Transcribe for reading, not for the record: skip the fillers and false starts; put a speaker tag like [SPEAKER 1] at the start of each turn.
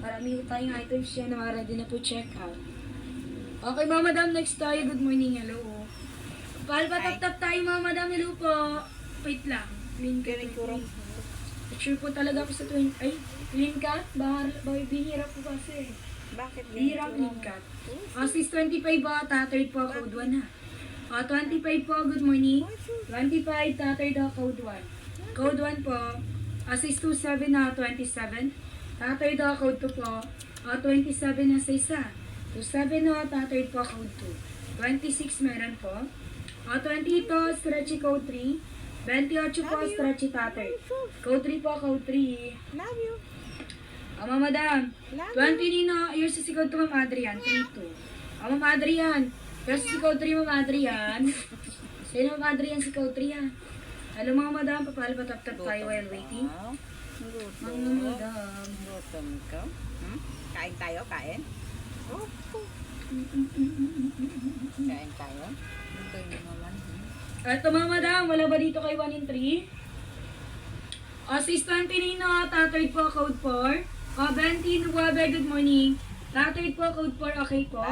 [SPEAKER 1] Marami po tayong items yan na ready na po check out. Okay, mga madam, next tayo. Good morning, hello. Palpa-tap-tap tayo, mga madam, hello po. Wait lang. Clean ka, sure po talaga ako sa 20. Ay, clean cut? Bakit binira po kasi.
[SPEAKER 2] Bakit
[SPEAKER 1] Bihira clean cut. Sis 25 po, tattered po, code 1 ha. 25 po, good morning. 25, tattered po, code 1. Code 1 po. Sis 27 na, 27. Tattered po, code 2 po. 27 na sa isa. 27 na, tattered po, code 2. 26 meron po. 20 to, stretchy code 3. 28 po, stretchy tattered. Code 3 po, code 3.
[SPEAKER 2] Love you.
[SPEAKER 1] Mama madam. 20 Nino, here's si code 2, Ma'am Adrian. 3-2. Ma'am Adrian. Here's si code 3, Ma'am Adrian. Sino Ma'am Adrian si code 3 yan? Hello mga madam, papalapatap-tap tayo while waiting. Mga madam.
[SPEAKER 2] Gutom ka? Kain tayo, kain? Kain tayo? Ito yung naman.
[SPEAKER 1] Eto mga madam, wala ba dito kay 1 in 3? Sis 20 Nino, tattered po, code 4. 20 Nuwabe, good morning. Tattered po, code 4, okay po.